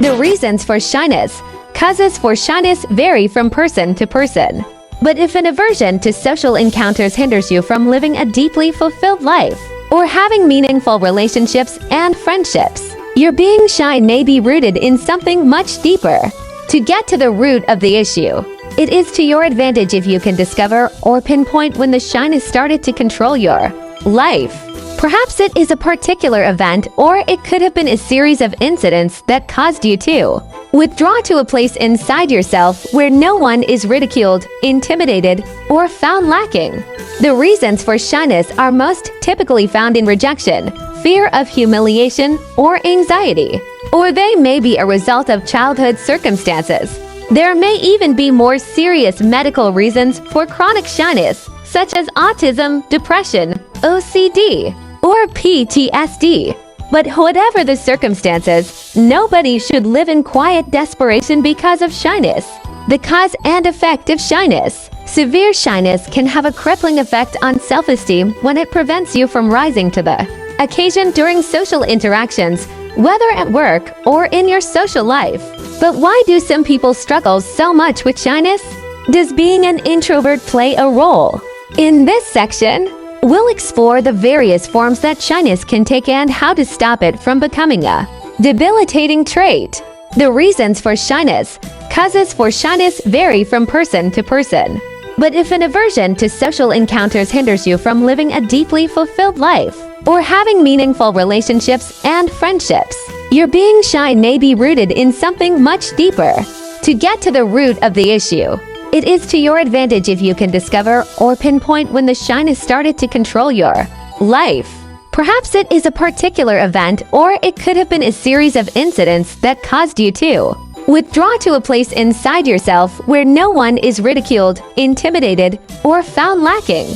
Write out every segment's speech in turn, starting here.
The reasons for shyness. Causes for shyness vary from person to person. But if an aversion to social encounters hinders you from living a deeply fulfilled life, or having meaningful relationships and friendships, your being shy may be rooted in something much deeper. To get to the root of the issue, it is to your advantage if you can discover or pinpoint when the shyness started to control your life. Perhaps it is a particular event, or it could have been a series of incidents that caused you to withdraw to a place inside yourself where no one is ridiculed, intimidated, or found lacking. The reasons for shyness are most typically found in rejection, fear of humiliation, or anxiety, or they may be a result of childhood circumstances. There may even be more serious medical reasons for chronic shyness, such as autism, depression, OCD, or PTSD. But whatever the circumstances, nobody should live in quiet desperation because of shyness. The cause and effect of shyness. Severe shyness can have a crippling effect on self-esteem when it prevents you from rising to the occasion during social interactions, whether at work or in your social life. But why do some people struggle so much with shyness? Does being an introvert play a role? In this section, we'll explore the various forms that shyness can take and how to stop it from becoming a debilitating trait. The reasons for shyness. Causes for shyness vary from person to person. But if an aversion to social encounters hinders you from living a deeply fulfilled life, or having meaningful relationships and friendships, your being shy may be rooted in something much deeper. To get to the root of the issue, it is to your advantage if you can discover or pinpoint when the shyness started to control your life. Perhaps it is a particular event, or it could have been a series of incidents that caused you to withdraw to a place inside yourself where no one is ridiculed, intimidated, or found lacking.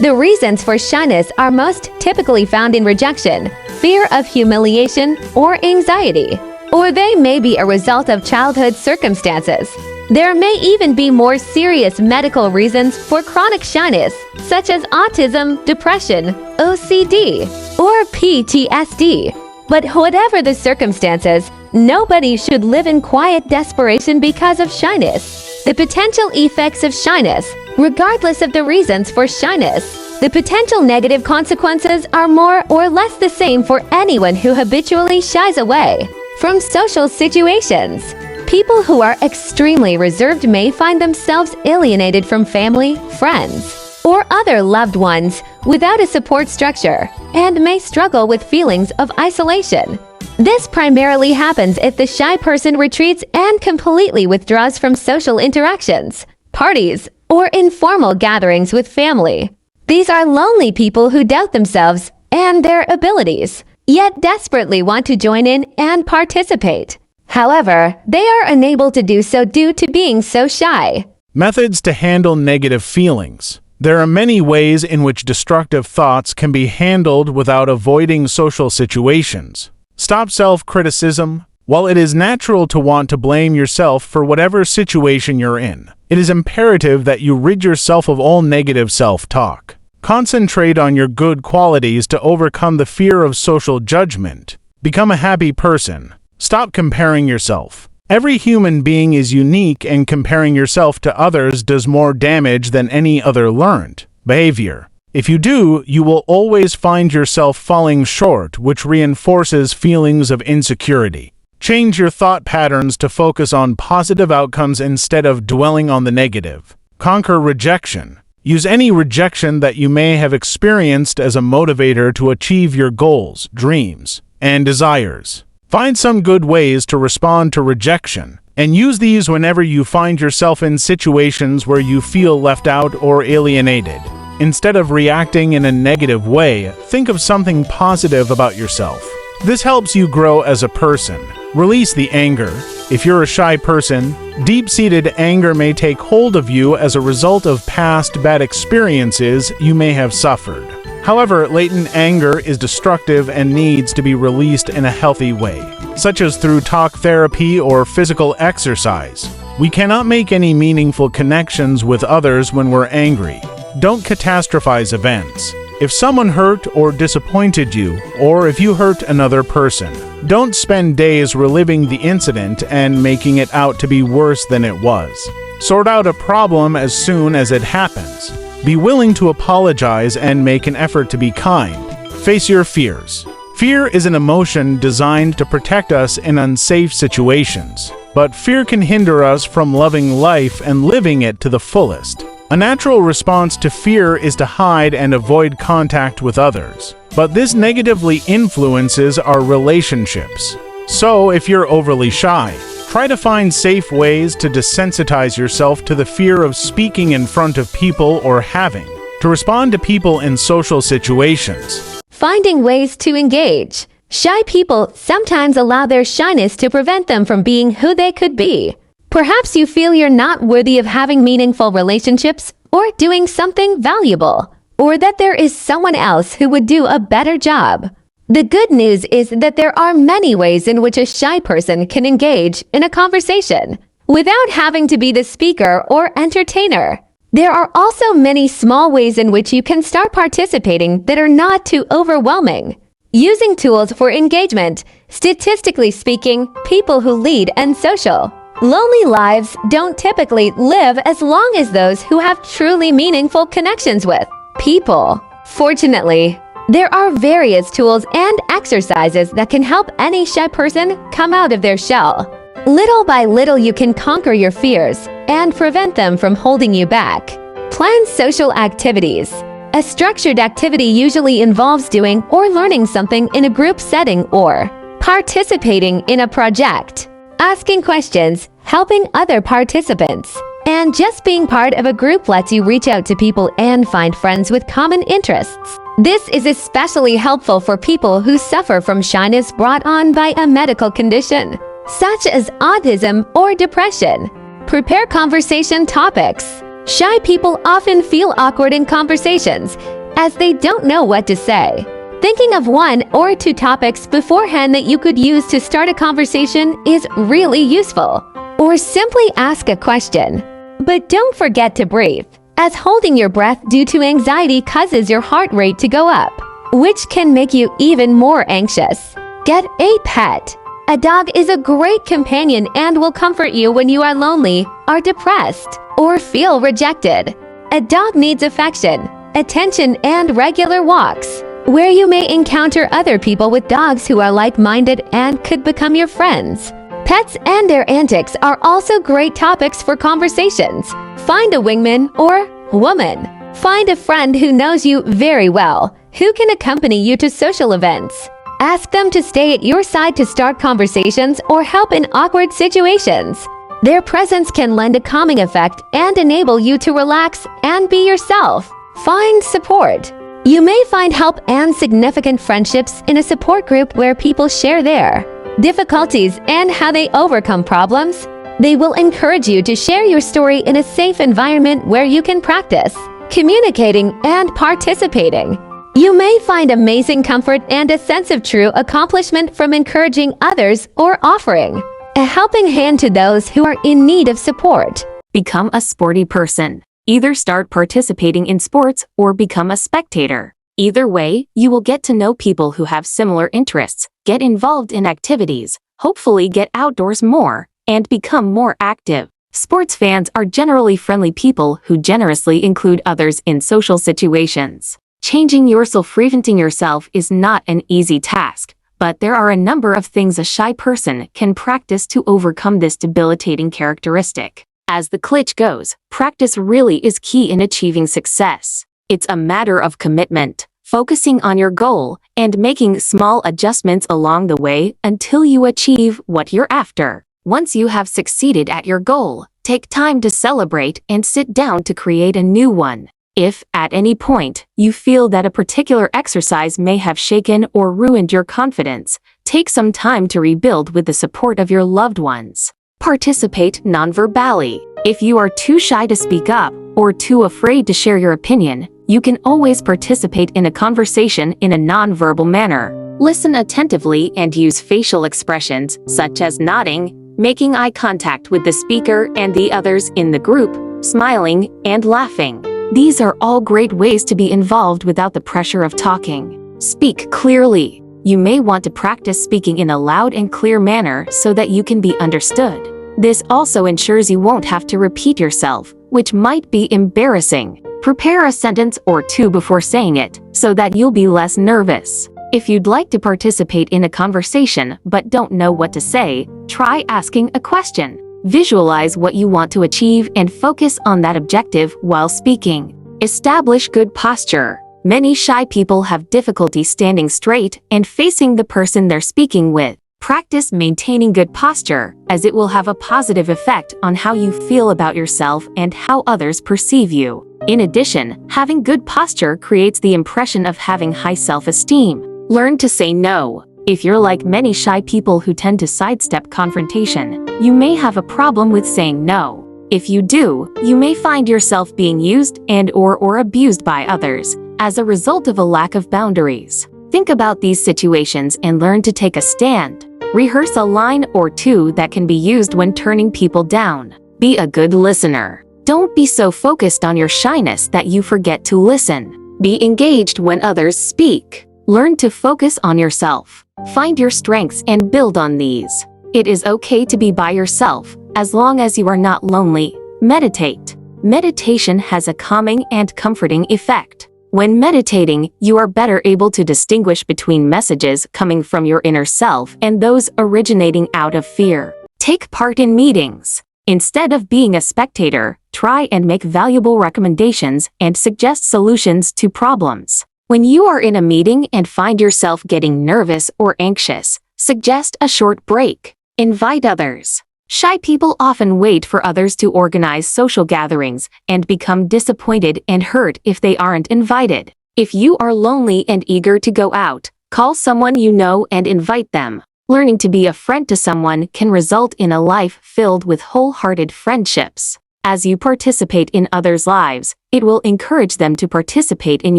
The reasons for shyness are most typically found in rejection, fear of humiliation, or anxiety, or they may be a result of childhood circumstances. There may even be more serious medical reasons for chronic shyness, such as autism, depression, OCD, or PTSD. But whatever the circumstances, nobody should live in quiet desperation because of shyness. The potential effects of shyness. Regardless of the reasons for shyness, the potential negative consequences are more or less the same for anyone who habitually shies away from social situations. People who are extremely reserved may find themselves alienated from family, friends, or other loved ones without a support structure, and may struggle with feelings of isolation. This primarily happens if the shy person retreats and completely withdraws from social interactions, parties, or informal gatherings with family. These are lonely people who doubt themselves and their abilities, yet desperately want to join in and participate. However, they are unable to do so due to being so shy. Methods to handle negative feelings. There are many ways in which destructive thoughts can be handled without avoiding social situations. Stop self-criticism. While it is natural to want to blame yourself for whatever situation you're in, it is imperative that you rid yourself of all negative self-talk. Concentrate on your good qualities to overcome the fear of social judgment. Become a happy person. Stop comparing yourself. Every human being is unique, and comparing yourself to others does more damage than any other learned behavior. If you do, you will always find yourself falling short, which reinforces feelings of insecurity. Change your thought patterns to focus on positive outcomes instead of dwelling on the negative. Conquer rejection. Use any rejection that you may have experienced as a motivator to achieve your goals, dreams, and desires. Find some good ways to respond to rejection, and use these whenever you find yourself in situations where you feel left out or alienated. Instead of reacting in a negative way, think of something positive about yourself. This helps you grow as a person. Release the anger. If you're a shy person, deep-seated anger may take hold of you as a result of past bad experiences you may have suffered. However, latent anger is destructive and needs to be released in a healthy way, such as through talk therapy or physical exercise. We cannot make any meaningful connections with others when we're angry. Don't catastrophize events. If someone hurt or disappointed you, or if you hurt another person, Don't spend days reliving the incident and making it out to be worse than it was. Sort out a problem as soon as it happens. Be willing to apologize and make an effort to be kind. Face your fears. Fear is an emotion designed to protect us in unsafe situations, but fear can hinder us from loving life and living it to the fullest. A natural response to fear is to hide and avoid contact with others, but this negatively influences our relationships. So, if you're overly shy, try to find safe ways to desensitize yourself to the fear of speaking in front of people or having to respond to people in social situations. Finding ways to engage. Shy people sometimes allow their shyness to prevent them from being who they could be. Perhaps you feel you're not worthy of having meaningful relationships or doing something valuable, or that there is someone else who would do a better job. The good news is that there are many ways in which a shy person can engage in a conversation without having to be the speaker or entertainer. There are also many small ways in which you can start participating that are not too overwhelming. Using tools for engagement. Statistically speaking, people who lead and social, lonely lives don't typically live as long as those who have truly meaningful connections with people. Fortunately, there are various tools and exercises that can help any shy person come out of their shell. Little by little, you can conquer your fears and prevent them from holding you back. Plan social activities. A structured activity usually involves doing or learning something in a group setting or participating in a project, asking questions, helping other participants, and just being part of a group lets you reach out to people and find friends with common interests. This is especially helpful for people who suffer from shyness brought on by a medical condition, such as autism or depression. Prepare conversation topics. Shy people often feel awkward in conversations as they don't know what to say. Thinking of 1 or 2 topics beforehand that you could use to start a conversation is really useful. Or simply ask a question. But don't forget to breathe, as holding your breath due to anxiety causes your heart rate to go up, which can make you even more anxious. Get a pet. A dog is a great companion and will comfort you when you are lonely, are depressed, or feel rejected. A dog needs affection, attention, and regular walks, where you may encounter other people with dogs who are like-minded and could become your friends. Pets and their antics are also great topics for conversations. Find a wingman or woman. Find a friend who knows you very well, who can accompany you to social events. Ask them to stay at your side to start conversations or help in awkward situations. Their presence can lend a calming effect and enable you to relax and be yourself. Find support. You may find help and significant friendships in a support group where people share their difficulties and how they overcome problems. They will encourage you to share your story in a safe environment where you can practice communicating and participating. You may find amazing comfort and a sense of true accomplishment from encouraging others or offering a helping hand to those who are in need of support. Become a sporty person. Either start participating in sports or become a spectator. Either way, you will get to know people who have similar interests, get involved in activities, hopefully get outdoors more, and become more active. Sports fans are generally friendly people who generously include others in social situations. Changing yourself, reinventing yourself is not an easy task, but there are a number of things a shy person can practice to overcome this debilitating characteristic. As the cliche goes, practice really is key in achieving success. It's a matter of commitment, focusing on your goal, and making small adjustments along the way until you achieve what you're after. Once you have succeeded at your goal, take time to celebrate and sit down to create a new one. If, at any point, you feel that a particular exercise may have shaken or ruined your confidence, take some time to rebuild with the support of your loved ones. Participate non-verbally. If you are too shy to speak up or too afraid to share your opinion, you can always participate in a conversation in a non-verbal manner. Listen attentively and use facial expressions such as nodding, making eye contact with the speaker and the others in the group, smiling, and laughing. These are all great ways to be involved without the pressure of talking. Speak clearly. You may want to practice speaking in a loud and clear manner so that you can be understood. This also ensures you won't have to repeat yourself, which might be embarrassing. Prepare a sentence or two before saying it, so that you'll be less nervous. If you'd like to participate in a conversation but don't know what to say, try asking a question. Visualize what you want to achieve and focus on that objective while speaking. Establish good posture. Many shy people have difficulty standing straight and facing the person they're speaking with. Practice maintaining good posture, as it will have a positive effect on how you feel about yourself and how others perceive you. In addition, having good posture creates the impression of having high self-esteem. Learn to say no. If you're like many shy people who tend to sidestep confrontation, you may have a problem with saying no. If you do, you may find yourself being used and/or abused by others as a result of a lack of boundaries. Think about these situations and learn to take a stand. Rehearse a line or two that can be used when turning people down. Be a good listener. Don't be so focused on your shyness that you forget to listen. Be engaged when others speak. Learn to focus on yourself. Find your strengths and build on these. It is okay to be by yourself, as long as you are not lonely. Meditate. Meditation has a calming and comforting effect. When meditating, you are better able to distinguish between messages coming from your inner self and those originating out of fear. Take part in meetings. Instead of being a spectator, try and make valuable recommendations and suggest solutions to problems. When you are in a meeting and find yourself getting nervous or anxious, suggest a short break. Invite others. Shy people often wait for others to organize social gatherings and become disappointed and hurt if they aren't invited. If you are lonely and eager to go out, call someone you know and invite them. Learning to be a friend to someone can result in a life filled with wholehearted friendships. As you participate in others' lives, it will encourage them to participate in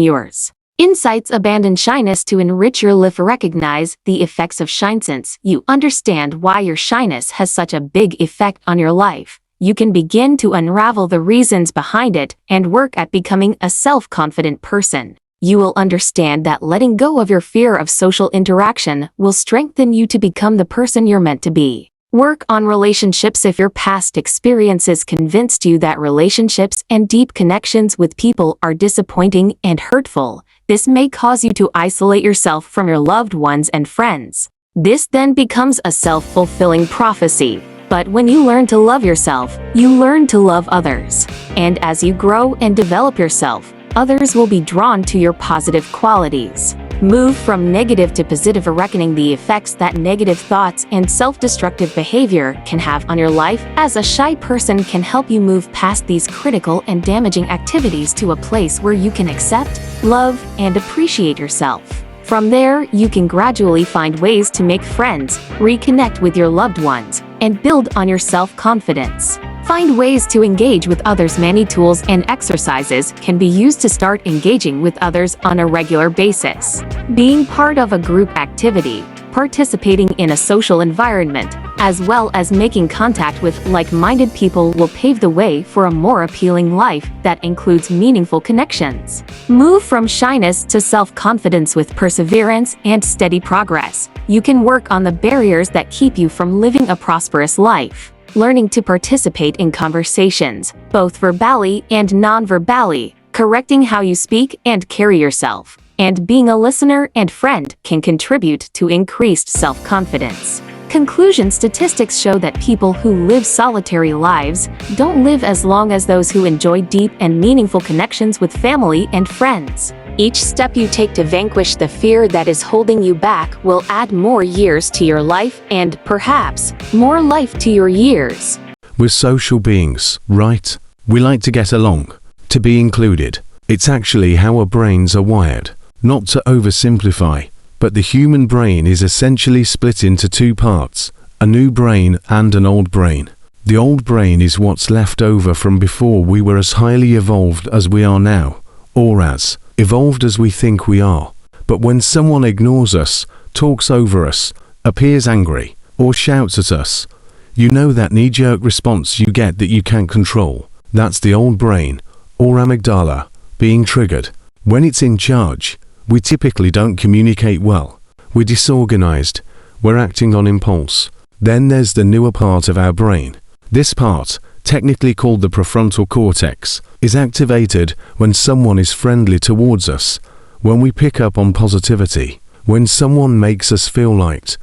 yours. Insights: abandon shyness to enrich your life. Recognize the effects of shyness. Since you understand why your shyness has such a big effect on your life, you can begin to unravel the reasons behind it and work at becoming a self-confident person. You will understand that letting go of your fear of social interaction will strengthen you to become the person you're meant to be. Work on relationships. If your past experiences convinced you that relationships and deep connections with people are disappointing and hurtful, this may cause you to isolate yourself from your loved ones and friends. This then becomes a self-fulfilling prophecy. But when you learn to love yourself, you learn to love others. And as you grow and develop yourself, others will be drawn to your positive qualities. Move from negative to positive. Reckoning the effects that negative thoughts and self-destructive behavior can have on your life as a shy person can help you move past these critical and damaging activities to a place where you can accept, love, and appreciate yourself. From there, you can gradually find ways to make friends, reconnect with your loved ones, and build on your self-confidence. Find ways to engage with others. Many tools and exercises can be used to start engaging with others on a regular basis. Being part of a group activity, participating in a social environment, as well as making contact with like-minded people will pave the way for a more appealing life that includes meaningful connections. Move from shyness to self-confidence with perseverance and steady progress. You can work on the barriers that keep you from living a prosperous life. Learning to participate in conversations, both verbally and non-verbally, correcting how you speak and carry yourself, and being a listener and friend can contribute to increased self-confidence. Conclusion: statistics show that people who live solitary lives don't live as long as those who enjoy deep and meaningful connections with family and friends. Each step you take to vanquish the fear that is holding you back will add more years to your life and, perhaps, more life to your years. We're social beings, right? We like to get along, to be included. It's actually how our brains are wired. Not to oversimplify, but the human brain is essentially split into two parts, a new brain and an old brain. The old brain is what's left over from before we were as highly evolved as we are now, or as evolved as we think we are. But when someone ignores us, talks over us, appears angry, or shouts at us, you know that knee-jerk response you get that you can't control. That's the old brain, or amygdala, being triggered. When it's in charge, we typically don't communicate well. We're disorganized. We're acting on impulse. Then there's the newer part of our brain. This part, technically called the prefrontal cortex, is activated when someone is friendly towards us, when we pick up on positivity, when someone makes us feel liked,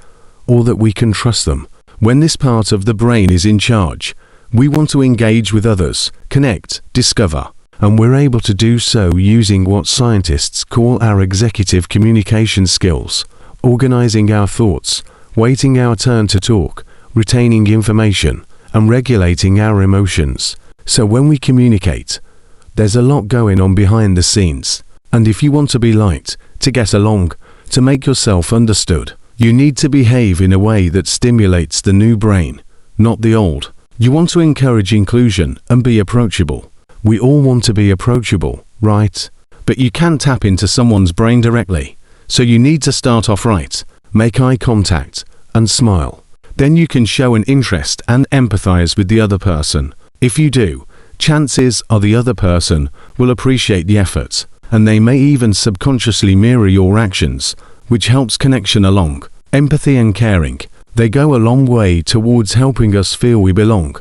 or that we can trust them. When this part of the brain is in charge, we want to engage with others, connect, discover, and we're able to do so using what scientists call our executive communication skills, organizing our thoughts, waiting our turn to talk, retaining information, and regulating our emotions. So when we communicate, there's a lot going on behind the scenes. And if you want to be liked, to get along, to make yourself understood, you need to behave in a way that stimulates the new brain, not the old. You want to encourage inclusion and be approachable. We all want to be approachable, right? But you can't tap into someone's brain directly. So you need to start off right, make eye contact, and smile. Then you can show an interest and empathize with the other person. If you do, chances are the other person will appreciate the effort, and they may even subconsciously mirror your actions, which helps connection along. Empathy and caring, they go a long way towards helping us feel we belong.